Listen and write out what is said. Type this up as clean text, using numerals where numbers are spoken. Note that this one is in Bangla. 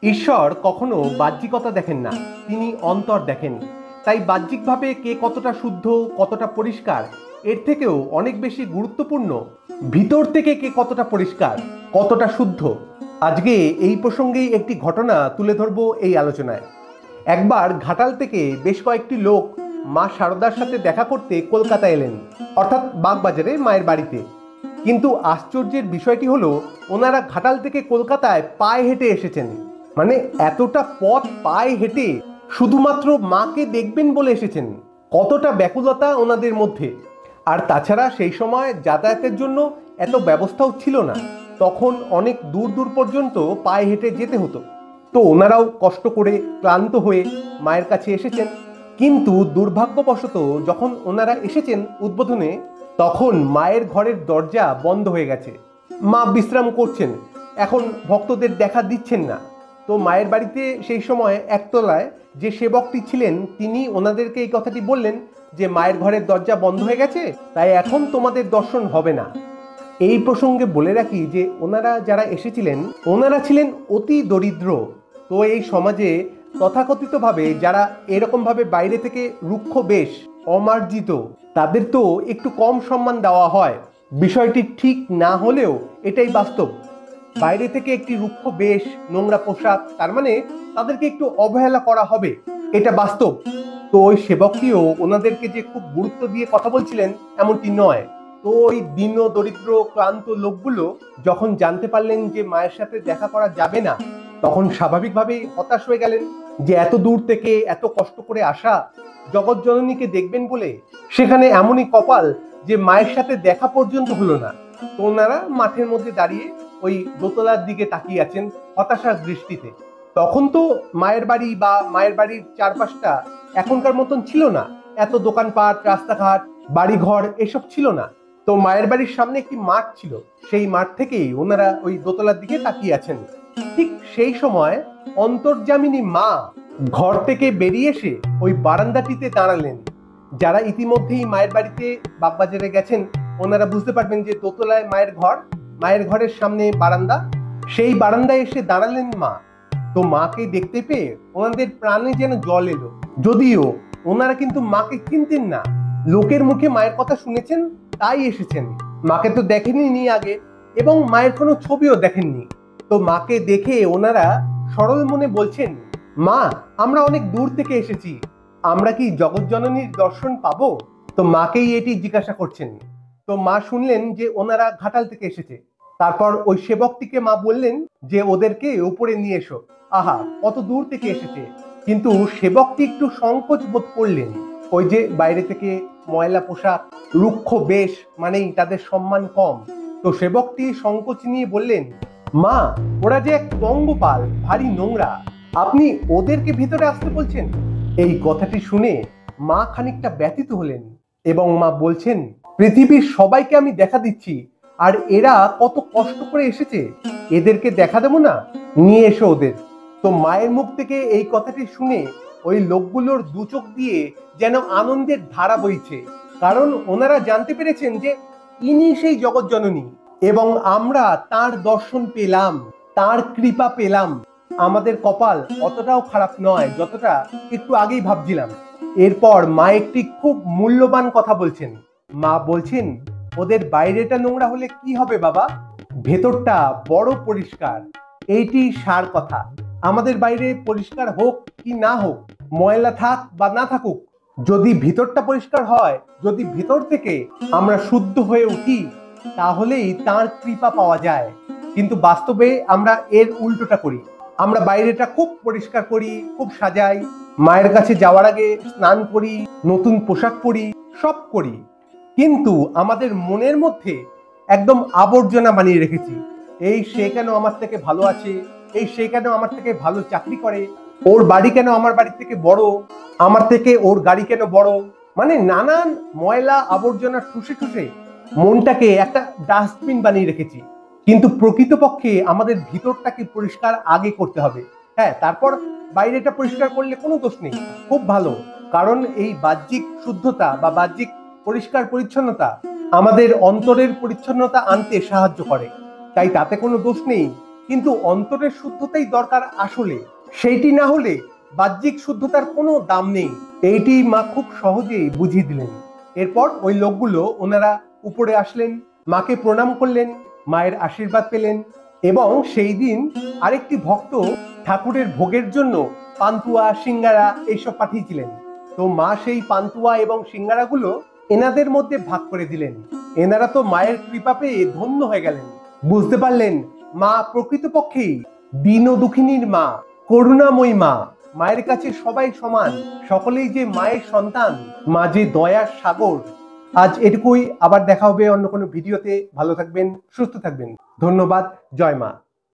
ঈশ্বর কখনো বাহ্যিকতা দেখেন না, তিনি অন্তর দেখেন। তাই বাহ্যিকভাবে কে কতটা শুদ্ধ, কতটা পরিষ্কার, এর থেকেও অনেক বেশি গুরুত্বপূর্ণ ভিতর থেকে কে কতটা পরিষ্কার, কতটা শুদ্ধ। আজকে এই প্রসঙ্গেই একটি ঘটনা তুলে ধরবো এই আলোচনায়। একবার ঘাটাল থেকে বেশ কয়েকটি লোক মা শারদার সাথে দেখা করতে কলকাতা এলেন, অর্থাৎ বাগবাজারে মায়ের বাড়িতে। কিন্তু আশ্চর্যের বিষয়টি হলো, ওনারা ঘাটাল থেকে কলকাতায় পায়ে হেঁটে এসেছেন। মানে এতটা পথ পায়ে হেঁটে শুধুমাত্র মাকে দেখবেন বলে এসেছেন। কতটা ব্যাকুলতা ওনাদের মধ্যে। আর তাছাড়া সেই সময় যাতায়াতের জন্য এত ব্যবস্থাও ছিল না, তখন অনেক দূর দূর পর্যন্ত পায়ে হেঁটে যেতে হতো। তো ওনারাও কষ্ট করে ক্লান্ত হয়ে মায়ের কাছে এসেছেন। কিন্তু দুর্ভাগ্যবশত যখন ওনারা এসেছেন উদ্বোধনে, তখন মায়ের ঘরের দরজা বন্ধ হয়ে গেছে। মা বিশ্রাম করছেন, এখন ভক্তদের দেখা দিচ্ছেন না। তো মায়ের বাড়িতে সেই সময় একতলায় যে সেবকটি ছিলেন, তিনি ওনাদেরকে এই কথাটি বললেন যে মায়ের ঘরের দরজা বন্ধ হয়ে গেছে, তাই এখন তোমাদের দর্শন হবে না। এই প্রসঙ্গে বলে রাখি যে ওনারা যারা এসেছিলেন, ওনারা ছিলেন অতি দরিদ্র। তো এই সমাজে তথাকথিতভাবে যারা এরকমভাবে বাইরে থেকে রুক্ষ বেশ, অমার্জিত, তাদের তো একটু কম সম্মান দেওয়া হয়। বিষয়টি ঠিক না হলেও এটাই বাস্তব। বাইরে থেকে একটি রুক্ষ বেশ, নোংরা পোশাক, তার মানে তাদেরকে একটু অবহেলা করা হবে, এটা বাস্তব। তো ওই সেবকটিও ওনাদেরকে যে খুব গুরুত্ব দিয়ে কথা বলছিলেন এমনটি নয়। তো ওই দীন দরিদ্র ক্লান্ত লোকগুলো যখন জানতে পারলেন যে মায়ের সাথে দেখা করা যাবে না, তখন স্বাভাবিকভাবেই হতাশ হয়ে গেলেন যে এত দূর থেকে এত কষ্ট করে আসা, জগৎ জননীকে দেখবেন বলে, সেখানে এমনই কপাল যে মায়ের সাথে দেখা পর্যন্ত হলো না। তো ওনারা মাঠের মধ্যে দাঁড়িয়ে ওই দোতলার দিকে তাকিয়ে আছেন হতাশার দৃষ্টিতে। তখন তো মায়ের বাড়ি বা মায়ের বাড়ির চারপাশটা এখনকার মতন ছিল না, এত দোকানপাট, রাস্তাঘাট, বাড়িঘর এসব ছিল না। তো মায়ের বাড়ির সামনে একটি মাঠ ছিল, সেই মাঠ থেকেই ওনারা ওই দোতলার দিকে তাকিয়ে আছেন। ঠিক সেই সময় অন্তর্যামিনী মা ঘর থেকে বেরিয়ে এসে ওই বারান্দাটিতে দাঁড়ালেন। যারা ইতিমধ্যেই মায়ের বাড়িতে বাগবাজারে গেছেন, ওনারা বুঝতে পারবেন যে দোতলায় মায়ের ঘর, মায়ের ঘরের সামনে বারান্দা, সেই বারান্দায় এসে দাঁড়ালেন মা। তো মাকে দেখতে পেয়ে ওনাদের প্রাণে যেন জল এলো। যদিও ওনারা কিন্তু মাকে চিনতেন না, লোকের মুখে মায়ের কথা শুনেছেন তাই এসেছেন। মাকে তো দেখেননি আগে, এবং মায়ের কোনো ছবিও দেখেননি। তো মাকে দেখে ওনারা সরল মনে বলছেন, মা আমরা অনেক দূর থেকে এসেছি, আমরা কি জগৎজননীর দর্শন পাবো? তো মাকেই এটি জিজ্ঞাসা করছেন। তো মা শুনলেন যে ওনারা ঘাটাল থেকে এসেছে। তারপর ওই সেবকটিকে মা বললেন যে ওদেরকে উপরে নিয়ে এসো। আহা, কত দূর থেকে এসেছে। কিন্তু সেবকটি একটু সংকোচ বোধ করলেন। ওই যে বাইরে থেকে ময়লা পোশাক, রুক্ষ বেশ, মানেই তাদের সম্মান কম। তো সেবকটি সংকোচ নিয়ে বললেন, মা ওরা যে এক পঙ্গপাল, ভারী নোংরা, আপনি ওদেরকে ভিতরে আসতে বলছেন? এই কথাটি শুনে মা খানিকটা ব্যথিত হলেন এবং মা বলছেন, পৃথিবীর সবাইকে আমি দেখা দিচ্ছি, আর এরা কত কষ্ট করে এসেছে, এদেরকে দেখা দেবো না? নিয়ে এসো ওদের। তো মায়ের মুখ থেকে এই কথাটি শুনে ওই লোকগুলোর দু চোখ দিয়ে যেন আনন্দের ধারা বইছে, কারণ ওনারা জানতে পেরেছেন যে ইনি সেই জগৎ জননী, এবং আমরা তার দর্শন পেলাম, তার কৃপা পেলাম। আমাদের কপাল অতটাও খারাপ নয় যতটা একটু আগেই ভাবছিলাম। এরপর মা একটি খুব মূল্যবান কথা বলছেন। মা বলছেন, ওদের বাইরেটা নোংরা হলে কি হবে বাবা, ভেতরটা বড় পরিষ্কার, এইটি সার কথা। আমাদের বাইরে পরিষ্কার হোক কি না হোক, ময়লা থাক বা না থাকুক, যদি ভিতরটা পরিষ্কার হয়, যদি ভিতর থেকে আমরা শুদ্ধ হয়ে উঠি, তাহলেই তার কৃপা পাওয়া যায়। কিন্তু বাস্তবে আমরা এর উল্টোটা করি। আমরা বাইরেটা খুব পরিষ্কার করি, খুব সাজাই, মায়ের কাছে যাওয়ার আগে স্নান করি, নতুন পোশাক পরি, সব করি, কিন্তু আমাদের মনের মধ্যে একদম আবর্জনা বানিয়ে রেখেছি। এই সে কেন আমার থেকে ভালো আছে, এই সে কেন আমার থেকে ভালো চাকরি করে, ওর বাড়ি কেন আমার বাড়ি থেকে বড়, আমার থেকে ওর গাড়ি কেন বড়, মানে নানান ময়লা আবর্জনা ঠুসে ঠুসে মনটাকে একটা ডাস্টবিন বানিয়ে রেখেছি। কিন্তু প্রকৃতপক্ষে আমাদের ভিতরটাকে পরিষ্কার আগে করতে হবে। হ্যাঁ, তারপর বাইরেটা পরিষ্কার করলে কোনো দোষ নেই, খুব ভালো। কারণ এই বাহ্যিক শুদ্ধতা বা বাহ্যিক পরিষ্কার পরিচ্ছন্নতা আমাদের অন্তরের পরিচ্ছন্নতা আনতে সাহায্য করে, তাই তাতে কোনো দোষ নেই। কিন্তু অন্তরের শুদ্ধতাই দরকার আসলে। সেইটি না হলে বাহ্যিক শুদ্ধতার কোনো দাম নেই। এইটি মা খুব সহজেই বুঝিয়ে দিলেন। এরপর ওই লোকগুলো ওনারা উপরে আসলেন, মাকে প্রণাম করলেন, মায়ের আশীর্বাদ পেলেন এবং সেই দিন আরেকটি ভক্ত ঠাকুরের ভোগের জন্য পান্তুয়া, সিঙ্গারা এইসব পাঠিয়েছিলেন। তো মা সেই পান্তুয়া এবং সিঙ্গারাগুলো এনাদের মধ্যে ভাগ করে দিলেন। এনারা তো মায়ের কৃপা পেয়ে ধন্য হয়ে গেলেন। বুঝতে পারলেন মা প্রকৃতপক্ষেই দীন ও দুঃখিনীর মা, করুণাময়ী মা। মায়ের কাছে সবাই সমান, সকলেই যে মায়ের সন্তান, মা যে দয়ার সাগর। আজ এটুকুই, আবার দেখা হবে অন্য কোনো ভিডিওতে। ভালো থাকবেন, সুস্থ থাকবেন। ধন্যবাদ। জয় মা।